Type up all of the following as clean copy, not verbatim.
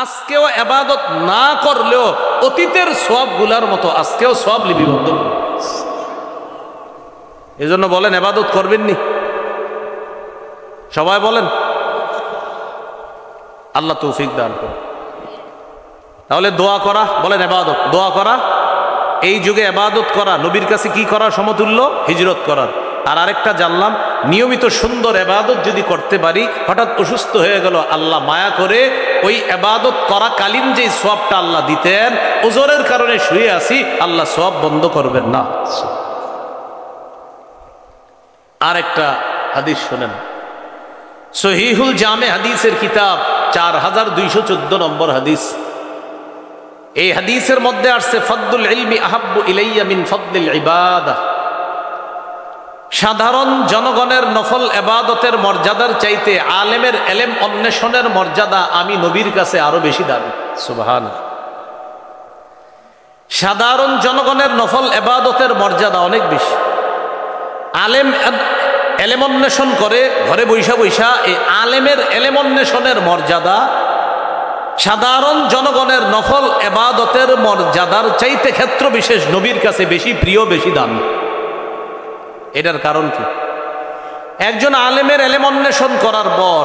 আজকেও ইবাদত না করলেও অতীতের সওয়াবগুলোর মতো আজকেও সওয়াব লিপিবদ্ধ। এজন্য বলেন ইবাদত করবেন নি? সবাই বলেন আল্লাহ তৌফিক দান করুন। তাহলে দোয়া করা, বলেন ইবাদত, দোয়া করা এই যুগে ইবাদত করা নবীর কাছে কি করা সমতুল্য? হিজরত করার। আর আরেকটা জানলাম, নিয়মিত সুন্দর ইবাদত যদি করতে পারি, হঠাৎ অসুস্থ হয়ে গেল, আল্লাহ মায়া করে ওই ইবাদত করাকালীন যে সওয়াবটা আল্লাহ দিতেন, ওজরের কারণে শুয়ে আছি, আল্লাহ সওয়াব বন্ধ করবেন না। আর একটা হাদিস শোনেন, সহিহুল জামে হাদিসের কিতাব 4214 নম্বর হাদিস। এই হাদিসের মধ্যে আসছে ফদলুল ইলমি আহাব্বু ইলাইয়া মিন ফদলিল ইবাদাহ। সাধারণ জনগণের নফল ইবাদতের মর্যাদার চাইতে আলেমের ইলম অন্বেষণের মর্যাদা আমি নবীর কাছে আরো বেশি দামি। সুবহানাল্লাহ। সাধারণ জনগণের নফল ইবাদতের মর্যাদা অনেক বেশি। আলেম ইলম অন্বেষণ করে ঘরে বৈশা বৈশা, এই আলেমের ইলম অন্বেষণের মর্যাদা সাধারণ জনগণের নফল ইবাদতের মর্যাদার চাইতে ক্ষেত্র বিশেষ নবীর কাছে বেশি প্রিয়, বেশি দামি। এটার কারণ কি? একজন আলেমের ইলম অন্বেষণ করার পর,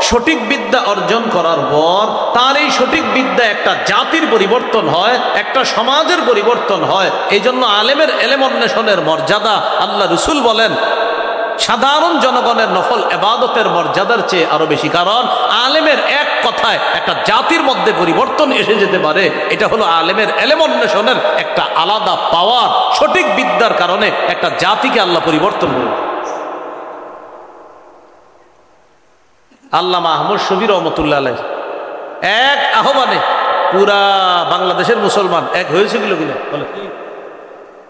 সঠিক বিদ্যা অর্জন করার পর, তার এই সঠিক বিদ্যা একটা জাতির পরিবর্তন হয়, একটা সমাজের পরিবর্তন হয়। এই জন্য আলেমের ইলম অন্বেষণের মর্যাদা, আল্লাহ রাসূল বলেন, সাধারণ জনগণের নফল ইবাদতের মর্যাদার চেয়ে আরো বেশি। কারণ আলেমের এক কথায় একটা জাতির মধ্যে পরিবর্তন এসে যেতে পারে। এটা হলো আলেমের ইলম অন্বেষণের একটা আলাদা পাওয়ার। সঠিক বিদ্যার কারণে একটা জাতিকে আল্লাহ পরিবর্তন করে। আল্লামা আহমদ শফী রহমতুল্লাহ আলাইহি এক আহ্বানে পুরা বাংলাদেশের মুসলমান এক হয়েছিল কিনা বলে?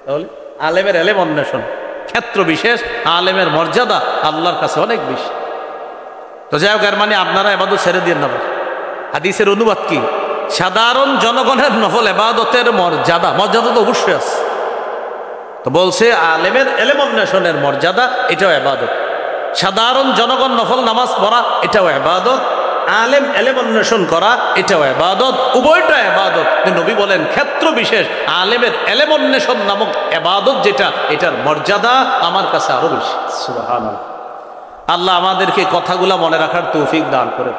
তাহলে আলেমের ইলম অন্বেষণ ক্ষেত্র বিশেষ, আলেমের মর্যাদা আল্লাহর কাছে অনেক বেশি। তো যাই হোক, এর মানে আপনারা ইবাদত ছেড়ে দিয়ে না। হাদিসের অনুবাদ কি? সাধারণ জনগণের নফল ইবাদতের মর্যাদা, মর্যাদা তো অবশ্যই আছে। তো বলছে আলেমের ইলম অন্বেষণের মর্যাদা, এটাও ইবাদত। সাধারণ জনগণ নফল নামাজ পড়া, এটাও ইবাদত। আলেম ইলম অন্বেষণ করা, এটাও ইবাদত। উভয়টা ইবাদত। নবী বলেন ক্ষেত্র বিশেষ আলেমের ইলম অন্বেষণ নামক ইবাদত যেটা, এটার মর্যাদা আমার কাছে আরো বেশি। সুবহানাল্লাহ। আল্লাহ আমাদেরকে কথাগুলা মনে রাখার তৌফিক দান করে।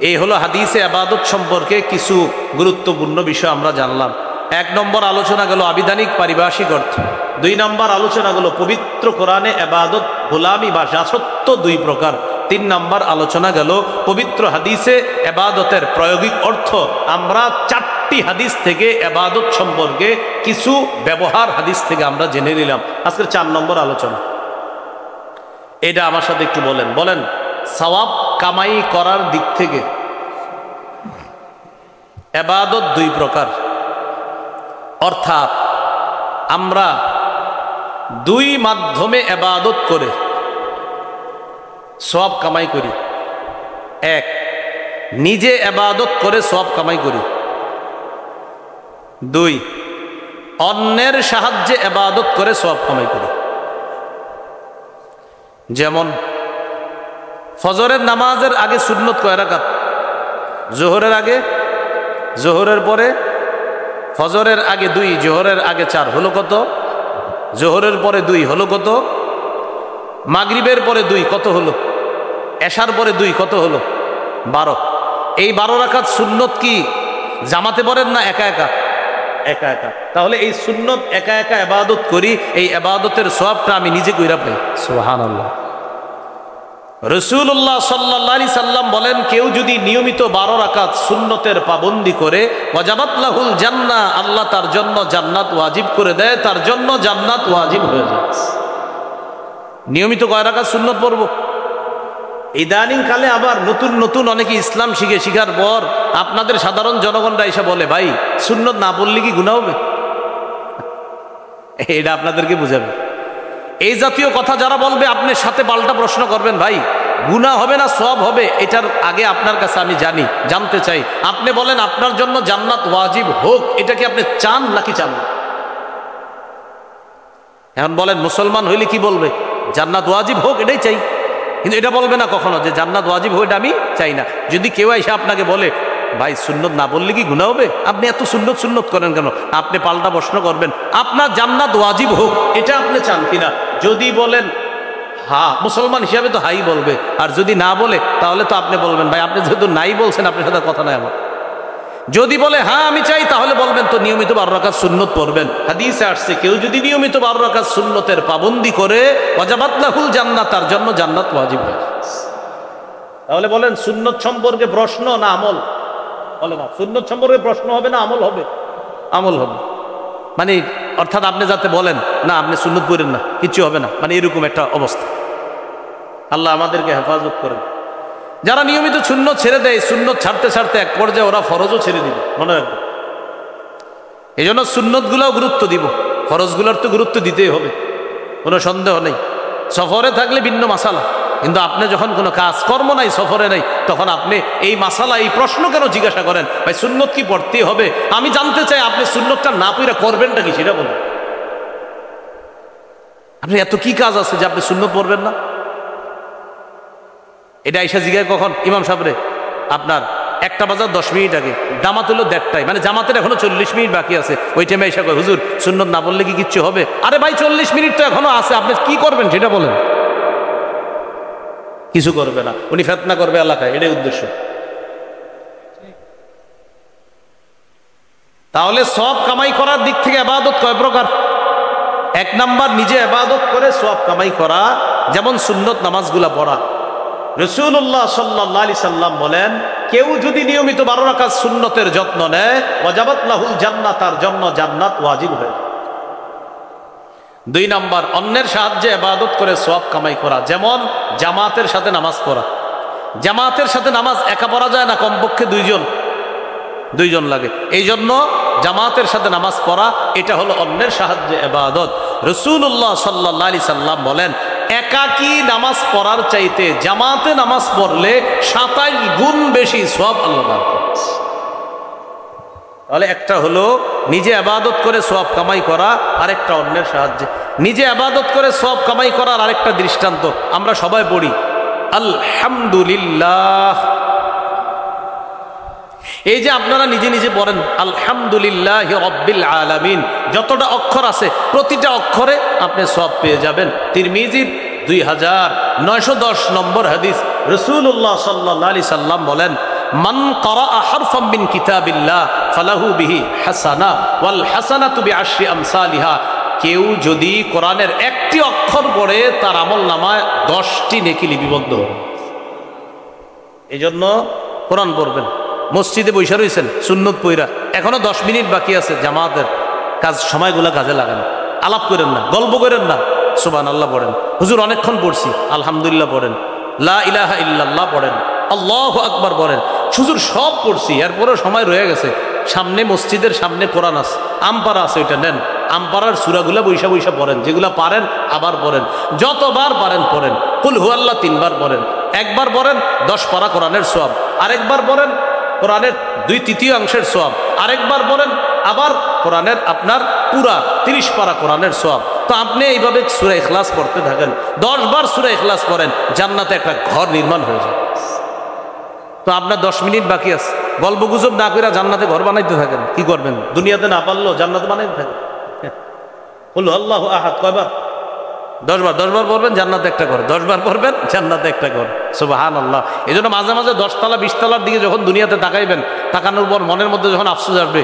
এই হলো হাদিসে ইবাদত সম্পর্কে কিছু গুরুত্বপূর্ণ বিষয় আমরা জানলাম। 1 নম্বর আলোচনা গেল আবিধানিক পারিভাষিক অর্থ। 2 নম্বর আলোচনা গেল পবিত্র কোরআনে ইবাদত গোলামি বা দাসত্ব 2 প্রকার। 3 নম্বর আলোচনা গেল পবিত্র হাদিসে ইবাদতের প্রায়োগিক অর্থ। আমরা 4টি হাদিস থেকে ইবাদত সম্পর্কে কিছু ব্যবহার হাদিস থেকে আমরা জেনে নিলাম। আজকের 4 নম্বর আলোচনা, এটা আমার সাথে একটু বলেন। বলেন সওয়াব কামাই করার দিক থেকে ইবাদত 2 প্রকার। অর্থাৎ আমরা 2 মাধ্যমে ইবাদত করে সওয়াব কামাই করি। 1, নিজে ইবাদত করে সওয়াব কামাই করি। 2, অন্যের সাহায্যে ইবাদত করে সওয়াব কামাই করি। যেমন ফজরের নামাজের আগে সুন্নত কয় রাকাত? জোহরের আগে, জোহরের পরে, ফজরের আগে 2, জোহরের আগে 4, হলো কত? জোহরের পরে 2 হলো কত? মাগরিবের পরে 2 কত হলো? এশার পরে 2 কত হলো? 12। এই 12 রাকাত সুন্নত কি জামাতে পড়েন না একা একা? একা একা। তাহলে এই সুন্নত একা একা ইবাদত করি, এই ইবাদতের সওয়াবটা আমি নিজে কইরা পাই। সুবহানাল্লাহ। রাসূলুল্লাহ সাল্লাল্লাহু আলাইহি সাল্লাম বলেন, কেউ যদি নিয়মিত 12 রাকাত সুন্নতের পাবন্দি করে, ওয়াজাবাত লাহুল জান্নাহ, আল্লাহ তার জন্য জান্নাত ওয়াজিব করে দেয়, তার জন্য জান্নাত ওয়াজিব হয়ে যায়। নিয়মিত কয় রাকাত সুন্নত পড়ব? ইদানিং কালে আবার নতুন নতুন অনেকে ইসলাম শিখার পর আপনাদের সাধারণ জনগণরা এসে বলে, ভাই সুন্নত না পড়লে কি গুনাহ হবে? এটা আপনাদেরকে বুঝাবে। এই জাতীয় কথা যারা বলবে, আপনার সাথে পাল্টা প্রশ্ন করবেন, ভাই গুনাহ হবে না সওয়াব হবে? এটার আগে আপনার কাছে আমি জানতে চাই, আপনি বলেন আপনার জন্য জান্নাত ওয়াজিব হোক, এটা কি আপনি চান নাকি চান না? এখন বলেন মুসলমান হইলে কি বলবে? জান্নাত ওয়াজিব হোক, এটাই চাই। কিন্তু এটা বলবে না কখনো যে জান্নাত ওয়াজিব হোক, এটা আমি চাই না। যদি কেউ এসে আপনাকে বলে ভাই সুন্নত না বললে কি গুনাহ হবে, আপনি এত সুন্নত সুন্নত করেন কেন, আপনি পাল্টা প্রশ্ন করবেন আপনার জান্নাত ওয়াজিব হোক এটা আপনি চান কিনা। যদি বলেন হ্যাঁ, মুসলমান হিসাবে তো হাই বলবে, আর যদি না বলে তাহলে তো আপনি বলবেন ভাই আপনি যেহেতু নাই বলছেন আপনার সাথে কথা নাই আমার। যদি বলে হ্যাঁ আমি চাই তাহলে বলবেন তো নিয়মিত 12 রাকাত সুন্নত পড়বেন। হাদিসে আসছে কেউ যদি নিয়মিত 12 রাকাত সুন্নতের পাবন্দি করে ওয়াজাবাত লাহুল জান্নাত, তার জন্য জান্নাত ওয়াজিব হয়। তাহলে বলেন সুন্নত সম্পর্কে প্রশ্ন না আমল? বলে না, সুন্নত সম্পর্কে প্রশ্ন হবে না আমল হবে? আমল হবে। মানে অর্থাৎ আপনি যাতে বলেন না আপনি সুন্নত পড়েন না কিচ্ছু হবে না, মানে এরকম একটা অবস্থা। আল্লাহ আমাদেরকে হেফাজত করেন। যারা নিয়মিত সুন্নত ছেড়ে দেয়, সুন্নত ছাড়তে ছাড়তে এক পর্যায়ে ওরা ফরজও ছেড়ে দিবে, মনে রাখবে। এই জন্য সুন্নতগুলোও গুরুত্ব দিব, ফরজগুলোর তো গুরুত্ব দিতেই হবে, কোনো সন্দেহ নেই। সফরে থাকলে ভিন্ন মাসালা, কিন্তু আপনি যখন কোনো কাজ কর্ম নাই, সফরে নাই, তখন আপনি এই মাসালা এই প্রশ্ন কেন জিজ্ঞাসা করেন ভাই সুন্নত কি পড়তেই হবে? আমি জানতে চাই আপনি সুন্নতটা না পড়ে করবেনটা কি সেটা বলুন। আপনি এত কি কাজ আছে যে আপনি সুন্নত পড়বেন না? এটা আইসা জিজ্ঞাসা কখন ইমাম সাহেবরে আপনার 1টা বাজার 10 মিনিট আগে, জামাত হলো 1:30টায়, মানে জামাতের এখনো 40 মিনিট বাকি আছে। ওই টাইমে আইসা কয় হুজুর সুন্নত না বললে কি কিচ্ছু হবে? আরে ভাই 40 মিনিট তো এখনো আছে, আপনি কি করবেন সেটা বলেন। কিছু করবে না, উনি ফিতনা করবে এলাকায়, এটাই উদ্দেশ্য। তাহলে সব কামাই করার দিক থেকে ইবাদত কয় প্রকার? 1 নাম্বার নিজে ইবাদত করে সওয়াব কামাই করা, যেমন সুন্নত নামাজগুলা পড়া। রাসূলুল্লাহ সাল্লাল্লাহু আলাইহি সাল্লাম বলেন কেউ যদি নিয়মিত 12 রাকাত সুন্নতের যত্ন নেয় ওয়াজাবাত লাহুল জান্নাত, তার জন্য জান্নাত ওয়াজিব হয়ে যায়। 2 নাম্বার অন্যের সাহায্যে ইবাদত করে সওয়াব কামাই করা, যেমন জামাতের সাথে নামাজ পড়া। জামাতের সাথে নামাজ একা পড়া যায় না, কমপক্ষে দুইজন লাগে। এই জন্য জামাতের সাথে নামাজ পড়া এটা হলো অন্যের সাহায্যে ইবাদত। রাসূলুল্লাহ সাল্লাল্লাহু আলাইহি সাল্লাম বলেন একাকী নামাজ পড়ার চাইতে জামাতে নামাজ পড়লে 27 গুণ বেশি সওয়াব আল্লাহ দান করেন। তাহলে একটা হলো নিজে ইবাদত করে সওয়াব কামাই করা, আরেকটা অন্যের সাহায্যে। নিজে ইবাদত করে সওয়াব কামাই করার আরেকটা দৃষ্টান্ত আমরা সবাই পড়ি আলহামদুলিল্লাহ। এই যে আপনারা নিজে নিজে পড়েন আলহামদুলিল্লাহ রাব্বিল আলামিন, যতটা অক্ষর আছে প্রতিটা অক্ষরে আপনি সওয়াব পেয়ে যাবেন। তিরমিজির 2910 নম্বর হাদিস, রাসূলুল্লাহ সাল্লাল্লাহু আলাইহি সাল্লাম বলেন মান ক্বারাআ হারফাম মিন কিতাবিল্লাহ ফালাহু বিহি হাসানা ওয়াল হাসানাতু বিআশরি আমসালিহা। কেউ যদি কোরআনের একটি অক্ষর পড়ে তার আমলনামায় 10টি নেকি লিপিবদ্ধ হবে। এই জন্য কোরআন পড়বেন। মসজিদে বৈশা রয়েছেন সুন্নত পইরা, এখনো 10 মিনিট বাকি আছে জামাতের কাজ, সময়গুলা কাজে লাগান। আলাপ করেন না, গল্প করেন না, সুবহানাল্লাহ পড়েন। হুজুর অনেকক্ষণ পড়ছি, আলহামদুলিল্লাহ পড়েন, লা ইলাহা ইল্লাল্লাহ পড়েন, আল্লাহু আকবার পড়েন। হুজুর সব পড়ছি, এরপরেও সময় রয়ে গেছে, সামনে মসজিদের সামনে কোরআন আছে, আমপারা আছে, ওইটা নেন। আমপারার সূরাগুলা বৈশা বৈশা পড়েন, যেগুলা পারেন আবার পড়েন, যতবার পারেন পড়েন। কুল হুয়াল্লাহ 3 বার পড়েন, একবার পড়েন 10 পারা কোরআনের সওয়াব, আরেকবার পড়েন কোরআনের 2/3 সওয়াব, আরেকবার পড়েন আবার কোরআনের আপনার পুরা 30 পারা কোরআনের সওয়াব। তো আপনি এইভাবে সূরা ইখলাস পড়তে থাকেন, 10 বার সূরা ইখলাস পড়েন, জান্নাতে একটা ঘর নির্মাণ হয়ে যায়। তো আপনার 10 মিনিট বাকি আছে, গল্প গুজব না করে জান্নাতে ঘর বানাইতে থাকেন। কি করবেন? দুনিয়াতে না পারলেও জান্নাতে বানাইতে থাকেন। বলু আল্লাহু আহাদ কয়বার? 10 বার। 10 বার পড়বেন জান্নাতে একটা ঘর, 10 বার পড়বেন জান্নাতে একটা ঘর। সুবহানাল্লাহ। এই জন্য মাঝে মাঝে 10 তলা 20 তলার দিকে যখন দুনিয়াতে তাকাইবেন, তাকানোর পর মনের মধ্যে যখন আফসোস আসবে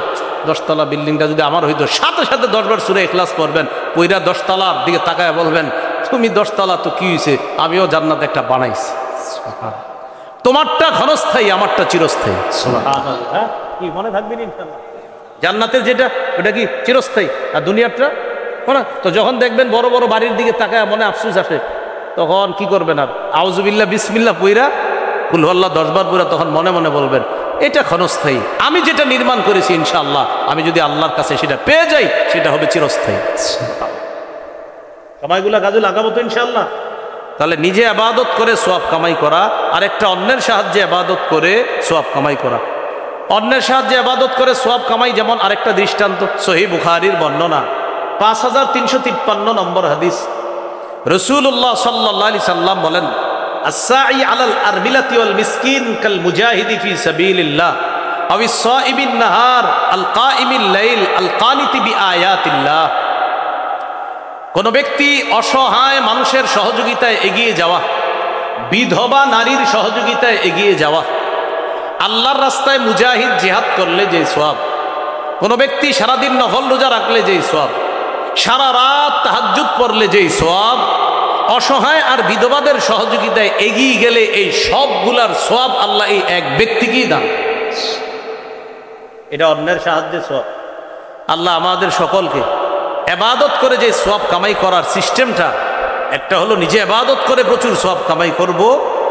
10 তলা বিল্ডিংটা যদি আমার হইতো, সাথে সাথে 10 বার সূরা ইখলাস পড়বেন, পইরা 10 তলার দিকে তাকায় বলবেন তুমি 10 তলা তো কি হয়েছে, আমিও জান্নাতে একটা বানাইছি। তোমারটা ক্ষণস্থায়ী, আমারটা চিরস্থায়ী। সুবহানাল্লাহ। কি মনে থাকবে ইনশাআল্লাহ? জান্নাতের যেটা ওটা কি চিরস্থায়ী, আর দুনিয়াটা না। তো যখন দেখবেন বড় বড় বাড়ির দিকে তাকায় মনে আফসোস আসে, তখন কি করবেন? আর আউযুবিল্লাহ বিসমিল্লাহ পইরা কুল হুয়াল্লাহ 10 বার পইরা তখন মনে মনে বলবেন এটা ক্ষণস্থায়ী, আমি যেটা নির্মাণ করেছি ইনশাআল্লাহ আমি যদি আল্লাহর কাছে সেটা পেয়ে যাই সেটা হবে চিরস্থায়ী। সময়গুলা কাজে লাগাবো তো ইনশাআল্লাহ। তাহলে নিজে ইবাদত করে সওয়াব কামাই করা, আরেকটা অন্যের সাহায্যে ইবাদত করে সওয়াব কামাই করা। অন্যের সাহায্যে ইবাদত করে সওয়াব কামাই, যেমন আরেকটা দৃষ্টান্ত সহিহ বুখারীর বর্ণনা 5353 নম্বর হাদিস, রাসূলুল্লাহ সাল্লাল্লাহু আলাইহি সাল্লাম বলেন আস-সাঈ আলাল আরমিলাতি ওয়াল মিসকিন কাল মুজাহিদি ফি সাবিলিল্লাহ আও আস-সাঈবিন নাহার আল কাঈমিল লাইল আল কানিতি বিআয়াতিল্লাহ। কোন ব্যক্তি অসহায় মানুষের সহযোগিতায় এগিয়ে যাওয়া, বিধবা নারীর সহযোগিতায় এগিয়ে যাওয়া, আল্লাহর রাস্তায় মুজাহিদ জিহাদ করলে যে সওয়াব, কোন ব্যক্তি সারাদিন নফল রোজা রাখলে যেই সওয়াব, সারা রাত তাহাজ্জুদ পড়লে যেই সওয়াব, অসহায় আর বিধবাদের সহযোগিতায় এগিয়ে গেলে এই সবগুলার সওয়াব আল্লাহ এই এক ব্যক্তিকেই দান। এটা অন্যের সাহায্যে সওয়াব। আল্লাহ আমাদের সকলকে ইবাদত করে যে সওয়াব কামাই করার সিস্টেমটা, একটা হলো নিজে ইবাদত করে প্রচুর সওয়াব কামাই করব,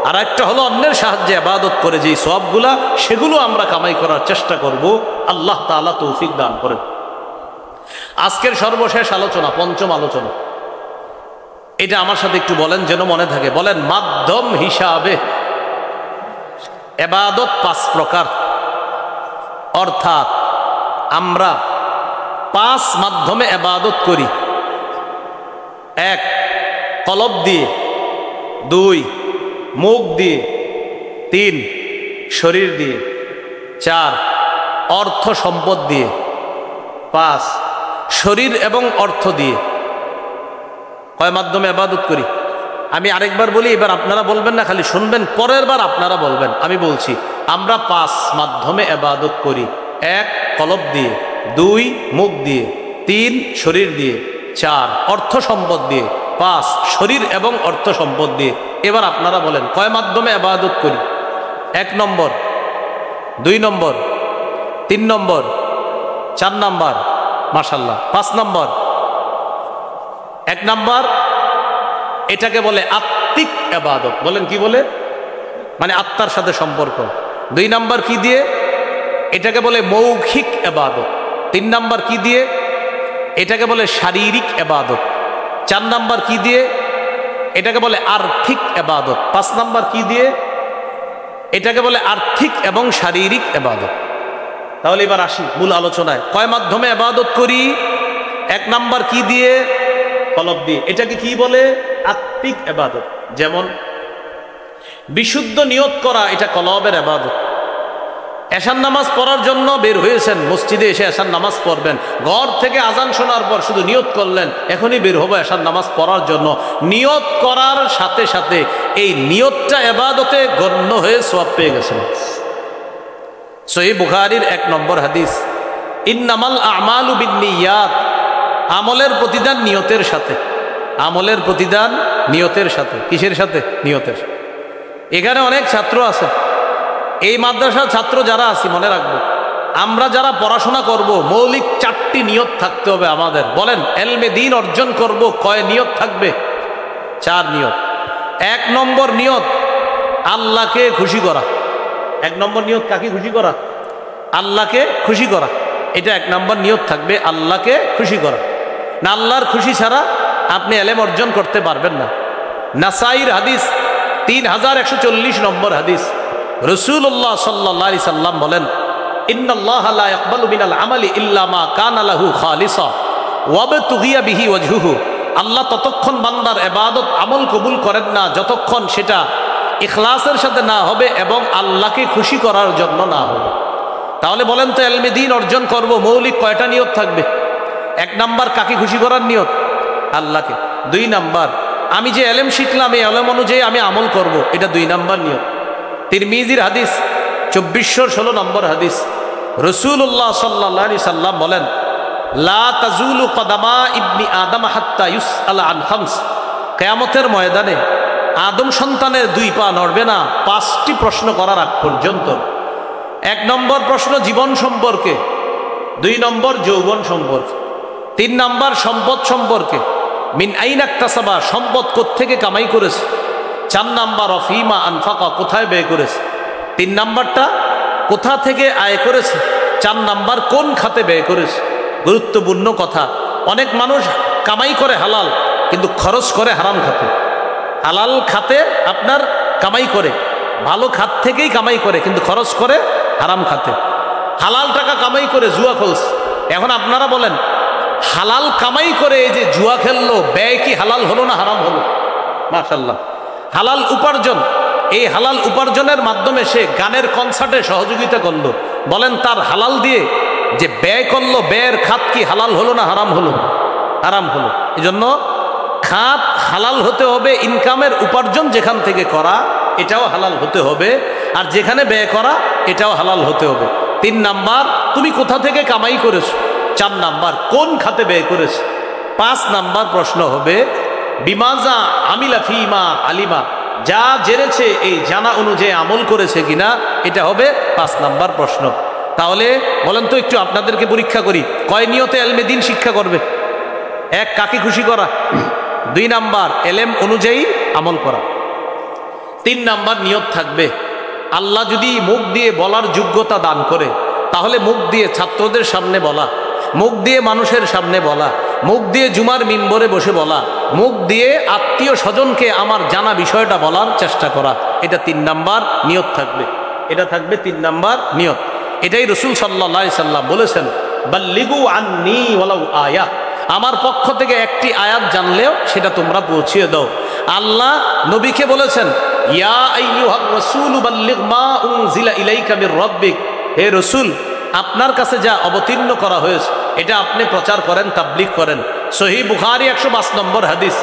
আর একটা হলো অন্যের সাহায্যে ইবাদত করে যেই সওয়াবগুলা সেগুলো আমরা কামাই করার চেষ্টা করব। আল্লাহ তাআলা তৌফিক দান করেন। আজকের সর্বশেষ আলোচনা, পঞ্চম আলোচনা, এটা আমার সাথে একটু বলেন যেন মনে থাকে। বলেন, মাধ্যম হিসাবে ইবাদত 5 প্রকার, অর্থাৎ আমরা 5 মাধ্যমে ইবাদত করি। 1 কলব দিয়ে, 2 মুখ দিয়ে, 3 শরীর দিয়ে, 4 অর্থ সম্পদ দিয়ে, 5 শরীর এবং অর্থ দিয়ে। কয় মাধ্যমে ইবাদত করি? আমি আরেকবার বলি, এবার আপনারা বলবেন না, খালি শুনবেন, পরের বার আপনারা বলবেন। আমি বলছি, আমরা 5 মাধ্যমে ইবাদত করি। 1 কলব দিয়ে, 2 মুখ দিয়ে, 3 শরীর দিয়ে, 4 অর্থ সম্পদ দিয়ে, 5 শরীর এবং অর্থ সম্পদ দিয়ে। এবার আপনারা বলেন কয় মাধ্যমে ইবাদত করি? 1 নম্বর, 2 নম্বর, 3 নম্বর, 4 নম্বর, মাশাআল্লাহ 5 নম্বর। 1 নম্বর, এটাকে বলে আত্মিক ইবাদত। বলেন কি বলে? মানে আত্মার সাথে সম্পর্ক। 2 নম্বর কি দিয়ে? এটাকে বলে মৌখিক ইবাদত। 3 নম্বর কি দিয়ে? এটাকে বলে শারীরিক ইবাদত। 4 নম্বর কি দিয়ে? এটাকে বলে আর্থিক ইবাদত। 5 নম্বর কি দিয়ে? এটাকে বলে আর্থিক এবং শারীরিক ইবাদত। তাহলে এবার আসি মূল আলোচনায়। কয় মাধ্যমে ইবাদত করি? 1 নম্বর কি দিয়ে? কলব দিয়ে। এটাকে কি বলে? আত্মিক ইবাদত। যেমন বিশুদ্ধ নিয়ত করা, এটা কলবের ইবাদত। এশার নামাজ পড়ার জন্য বের হয়েছেন, মসজিদে এসে এশার নামাজ পড়বেন, ঘর থেকে আজান শোনার পর শুধু নিয়ত করলেন এখনই বের হবো এশার নামাজ পড়ার জন্য। নিয়ত করার সাথে সাথে এই নিয়তটা ইবাদতে গণ্য হয়ে সওয়াব পেয়ে গেছেন। সহিহ বুখারীর 1 নম্বর হাদিস, ইন্নামাল আমালু বিন্নিয়াত, আমলের প্রতিদান নিয়তের সাথে। আমলের প্রতিদান নিয়তের সাথে। কিসের সাথে? নিয়তের। এখানে অনেক ছাত্র আছে, এই মাদ্রাসার ছাত্র যারা আছি মনে রাখবো, আমরা যারা পড়াশোনা করব মৌলিক 4টি নিয়ত থাকতে হবে আমাদের। বলেন, এলমে দ্বীন অর্জন করব, কয় নিয়ত থাকবে? 4 নিয়ত। 1 নম্বর নিয়ত আল্লাহকে খুশি করা। 1 নম্বর নিয়ত কাকে খুশি করা? আল্লাহকে খুশি করা। এটা 1 নম্বর নিয়ত থাকবে, আল্লাহকে খুশি করা। না, আল্লাহর খুশি ছাড়া আপনি এলেম অর্জন করতে পারবেন না। নাসাইর হাদিস 3140 নম্বর হাদিস, রাসূলুল্লাহ সাল্লাল্লাহু আলাইহি সাল্লাম বলেন, ইন্নাল্লাহা লা ইয়াকবালু মিনাল আমালি ইল্লা মা কানা লাহু খালিসা ওয়া বাতুগিয়া বিহি ওয়াজহুহু। আল্লাহ ততক্ষণ বান্দার ইবাদত আমল কবুল করেন না যতক্ষণ সেটা ইখলাসের সাথে না হবে এবং আল্লাহকে খুশি করার জন্য না হবে। তাহলে বলেন তো, ইলমে দ্বীন অর্জন করব, মৌলিক কয়টা নিয়ত থাকবে? 1 নাম্বার কাকে খুশি করার নিয়ত? আল্লাহকে। 2 নাম্বার, আমি যে ইলম শিখলাম এই ইলম অনুযায়ী আমি আমল করব, এটা 2 নাম্বার নিয়ত। তিরমিজির হাদিস 2416 নম্বর হাদিস, রাসূলুল্লাহ সাল্লাল্লাহু আলাইহি সাল্লাম বলেন, লা তাজুলু কদামা ইবনি আদম হাত্তা ইউসআলা আন খামস। কিয়ামতের ময়দানে আদম সন্তানের 2 পা নড়বে না 5টি প্রশ্ন করার আগ পর্যন্ত। 1 নম্বর প্রশ্ন জীবন সম্পর্কে, 2 নম্বর যৌবন সম্পর্কে, 3 নম্বর সম্পদ সম্পর্কে, মিন আইনা ইকতাসাবা, সম্পদ কোত্থেকে কামাই করেছে। 4 নাম্বার অফিমা আনফাকা, কোথায় ব্যয় করেছে। 3 নাম্বারটা কোথা থেকে আয় করেছে। 4 নাম্বার কোন খাতে ব্যয় করেছে। গুরুত্বপূর্ণ কথা, অনেক মানুষ কামাই করে হালাল কিন্তু খরচ করে হারাম খাতে। হালাল খাতে আপনার কামাই করে, ভালো খাত থেকেই কামাই করে কিন্তু খরচ করে হারাম খাতে। হালাল টাকা কামাই করে জুয়া খেলছে। এখন আপনারা বলেন, হালাল কামাই করে এই যে জুয়া খেললো, ব্যয় কি হালাল হলো না হারাম হলো? মাশাআল্লাহ। হালাল উপার্জন, এই হালাল উপার্জনের মাধ্যমে সে গানের কনসার্টে সহযোগিতা করলো, বলেন তার হালাল দিয়ে যে ব্যয় করলো, ব্যয়ের খাত কি হালাল হলো না হারাম হলো? হারাম হলো। এই জন্য খাত হালাল হতে হবে, ইনকামের উপার্জন যেখান থেকে করা এটাও হালাল হতে হবে, আর যেখানে ব্যয় করা এটাও হালাল হতে হবে। 3 নাম্বার, তুমি কোথা থেকে কামাই করেছো। 4 নাম্বার, কোন খাতে ব্যয় করেছো। 5 নাম্বার প্রশ্ন হবে বিমাজা আমিলা ফিমা আলিমা, যা জেনেছে এই জানা অনুযায়ী আমল করেছে কিনা, এটা হবে 5 নাম্বার প্রশ্ন। তাহলে বলেন তো একটু আপনাদেরকে পরীক্ষা করি, কয় নিয়তে এলমে দিন শিক্ষা করবে? 1, কাকে খুশি করা। 2 নাম্বার, এলেম অনুযায়ী আমল করা। 3 নাম্বার, নিয়ত থাকবে আল্লাহ যদি মুখ দিয়ে বলার যোগ্যতা দান করে, তাহলে মুখ দিয়ে ছাত্রদের সামনে বলা, মুখ দিয়ে মানুষের সামনে বলা, মুখ দিয়ে জুমার মিম্বরে বসে বলা, মুখ দিয়ে আত্মীয় স্বজনকে আমার জানা বিষয়টা বলার চেষ্টা করা, এটা 3 নাম্বার নিয়ত থাকবে। এটা থাকবে 3 নাম্বার নিয়ত। এটাই রসুল সাল্লাল্লাহু আলাইহি সাল্লাম বলেছেন, বাল্লিগু আন্নী ওয়ালাউ আয়া, আমার পক্ষ থেকে একটি আয়াত জানলেও সেটা তোমরা পৌঁছিয়ে দাও। আল্লাহ নবীকে বলেছেন, ইয়া আইয়ুহার রাসূল বাল্লিগ মা উনজিলা ইলাইকা মির রাব্বিক, হে রসুল আপনার কাছে যা অবতীর্ণ করা হয়েছে এটা আপনি প্রচার করেন, তাবলীগ করেন। সহিহ বুখারী 105 নম্বর হাদিস,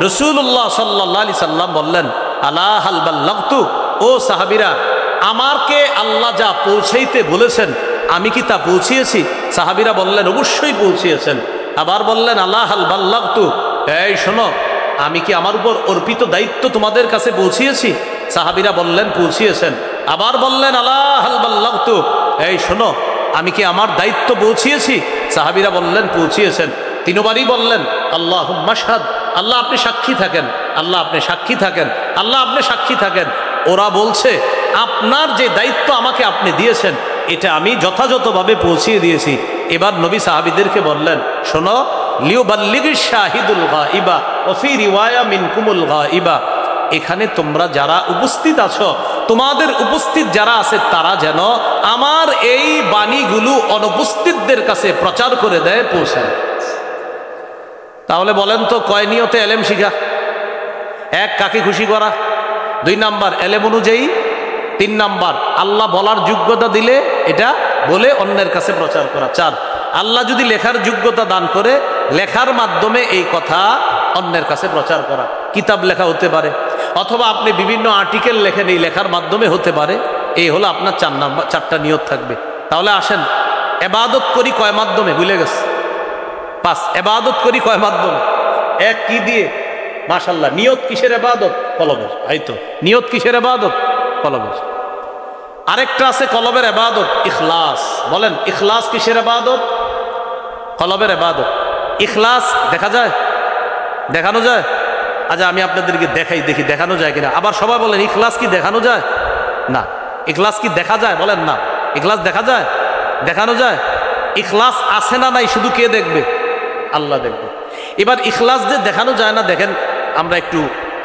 রাসূলুল্লাহ সাল্লাল্লাহু আলাইহি সাল্লাম বললেন, আলা হাল বাল্লাগতু, ও সাহাবীরা আমাকে আল্লাহ যা পৌঁছাইতে বলেছেন আমি কি তা পৌঁছিয়েছি? সাহাবীরা বললেন, অবশ্যই পৌঁছিয়েছেন। আবার বললেন, আলা হাল বাল্লাগতু, এই শোনো আমি কি আমার উপর অর্পিত দায়িত্ব তোমাদের কাছে পৌঁছিয়েছি? সাহাবীরা বললেন, পৌঁছিয়েছেন। আবার বললেন, আলা হাল বাল্লাগতু, এই শোনো আমি কি আমার দায়িত্ব পৌঁছিয়েছি? সাহাবীরা বললেন, পৌঁছিয়েছেন। 3বারই বললেন, আল্লাহুম্মা শাহাদ, আল্লাহ আপনি সাক্ষী থাকেন, আল্লাহ আপনি সাক্ষী থাকেন, আল্লাহ আপনি সাক্ষী থাকেন। ওরা বলছে আপনার যে দায়িত্ব আমাকে আপনি দিয়েছেন এটা আমি যথাযথভাবে পৌঁছিয়ে দিয়েছি। এবার নবী সাহাবীদেরকে বললেন, শোনো, লিউবাল্লিগিশ শাহিদুল গায়বা ওয়া ফি রিওয়ায়া মিনকুমুল গায়বা, এখানে তোমরা যারা উপস্থিত আছো, তোমাদের উপস্থিত যারা আছে তারা যেন আমার এই বাণীগুলো অনুপস্থিতদের কাছে প্রচার করে দেয়, পৌঁছায়। তাহলে বলেন তো কয় নিয়তে এলেম শিখা? 1, কাকে খুশি করা। 2 নাম্বার, এলেম অনুযায়ী। 3 নাম্বার, আল্লাহ বলার যোগ্যতা দিলে এটা বলে অন্যের কাছে প্রচার করা। 4, আল্লাহ যদি লেখার যোগ্যতা দান করে লেখার মাধ্যমে এই কথা অন্যের কাছে প্রচার করা। কিতাব লেখা হতে পারে, অথবা আপনি বিভিন্ন আর্টিকেল লেখেন, এই লেখার মাধ্যমে হতে পারে। এই হলো আপনার 4 নাম্বার, 4টা নিয়ত থাকবে। তাহলে আসেন, ইবাদত করি কয় মাধ্যমে? ভুলে গেছে। 5, ইবাদত করি কয় মাধ্যমে? 1, কি দিয়ে? মাশাআল্লাহ, নিয়ত কিসের ইবাদত? কলবের। এই তো, নিয়ত কিসের ইবাদত? কলবের। আরেকটা আছে কলবের ইবাদত, ইখলাস। বলেন, ইখলাস কিসের ইবাদত? কলবের ইবাদত। ইখলাস দেখা যায়? দেখানো যায়? আচ্ছা আমি আপনাদেরকে দেখাই, দেখি দেখানো যায় কিনা। আবার সবাই বলেন, ইখলাস কি দেখানো যায়? না। ইখলাস কি দেখা যায়? বলেন না। ইখলাস দেখা যায়? দেখানো যায়? ইখলাস আছে না নাই শুধু কে দেখবে? আল্লাহ দেখবে। এবার ইখলাস যে দেখানো যায় না, দেখেন আমরা একটু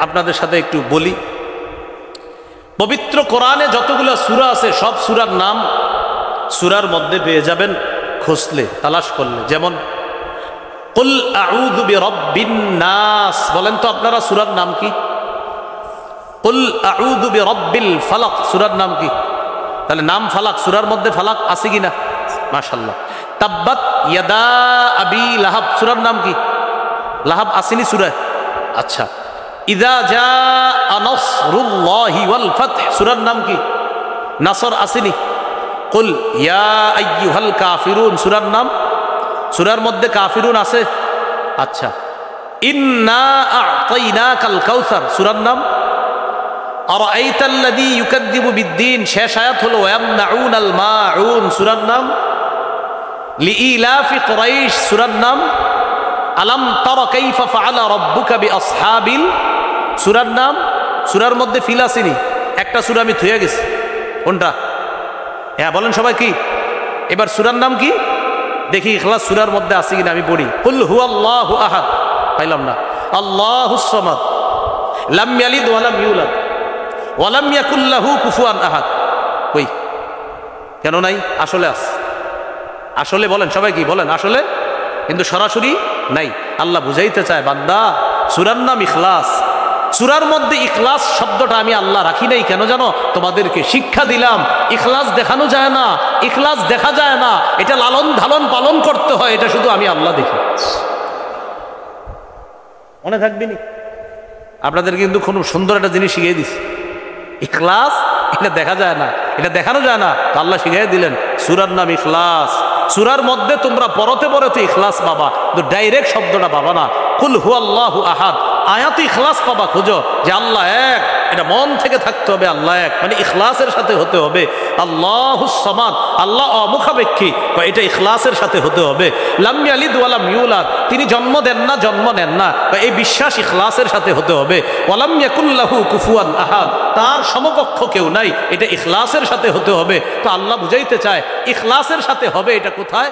আপনাদের সাথে একটু বলি। পবিত্র কোরআনে যতগুলো সূরা আছে সব সূরার নাম সূরার মধ্যে পেয়ে যাবেন খুঁজলে, তালাশ করলে। যেমন কুল আউযু বিরাব্বিন নাস, বলেন তো আপনারা সূরার নাম কি? কুল আউযু বিরাব্বিল ফালাক, সূরার নাম কি? তাহলে নাম ফালাক, সূরার মধ্যে ফালাক আছে কিনা? মাশাআল্লাহ। তাব্বাত ইয়াদা আবি লাহাব, সূরার নাম কি? লাহাব আসেনি সূরায়? আচ্ছা। ইযা জাআ নাসরুল্লাহি ওয়াল ফাতহ, সূরার নাম কি? নাসর আসেনি? কুল ইয়া আইয়ুহাল কাফিরুন, সূরার নাম? সূরার মধ্যে কাফিরুন আছে? আচ্ছা। ইন্না আ'তাইনাকাল কাউসার, সূরার নাম? আরাআইতাল্লাযী ইউকাযযিবু বিদ্দীন, শেষ আয়াত হলো ওয়ায়ামনাউনাল মাউন, সূরার নাম? লিইলাফি কুরাইশ, সূরার নাম? আলাম তারা কাইফা ফাআলা রাব্বুকা বিআসহাবিল, সূরার নাম? সূরার মধ্যে ফিল আসেনি? একটা সূরা আমি থুয়ে গেছি, কোনটা? হ্যাঁ বলেন সবাই কি? এবার সূরার নাম কি দেখি, ইখলাস সূরার মধ্যে আছে কিনা আমি পড়ি। কুল হুয়াল্লাহু আহাদ, পাইলাম না। আল্লাহুস সামাদ, লাম ইয়ালিদ ওয়া লাম ইউলাদ ওয়া লাম ইয়াকুল লাহু কুফুয়ান আহাদ। কই? কেন নাই? আসলে আছে। আসলে বলেন সবাই কি বলেন? আসলে, কিন্তু সরাসরি নাই। আল্লাহ বুঝাইতে চায়, বান্দা সূরার নাম ইখলাস, সূরার মধ্যে ইখলাস শব্দটা আমি আল্লাহ রাখি নাই কেন জানো? তোমাদেরকে শিক্ষা দিলাম ইখলাস দেখানো যায় না, ইখলাস দেখা যায় না, এটা লালন ধালন পালন করতে হয়, এটা শুধু আমি আল্লাহ দেখি। মনে থাকবি নি? আপনাদের কিন্তু খুব সুন্দর একটা জিনিস শিখিয়ে দিছি, ইখলাস এটা দেখা যায় না, এটা দেখানো যায় না, তো আল্লাহ শিখিয়ে দিলেন সূরার নাম ইখলাস। সূরার মধ্যে তোমরা পরতে পরতে ইখলাস পাবা, কিন্তু ডাইরেক্ট শব্দটা পাবা না। কুল হুয়াল্লাহু আহাদ আয়াত ইখলাস পাবা, খুঁজো যে আল্লাহ এক, এটা মন থেকে থাকতে হবে আল্লাহ এক, মানে ইখলাসের সাথে হতে হবে। আল্লাহুস সামাদ আল্লাহ অমুখাপেক্ষী, এটা ইখলাসের সাথে হতে হবে। লাম ইয়ালিদ ওয়া লাম ইউলাদ তিনি জন্ম দেন না, জন্ম নেন না, এই বিশ্বাস ইখলাসের সাথে হতে হবে। ওয়ালাম ইয়াকুল্লাহু কুফুয়ান আহাদ তার সমকক্ষ কেউ নাই, এটা ইখলাসের সাথে হতে হবে। তো আল্লাহ বুঝাইতে চায় ইখলাসের সাথে হবে, এটা কোথায়?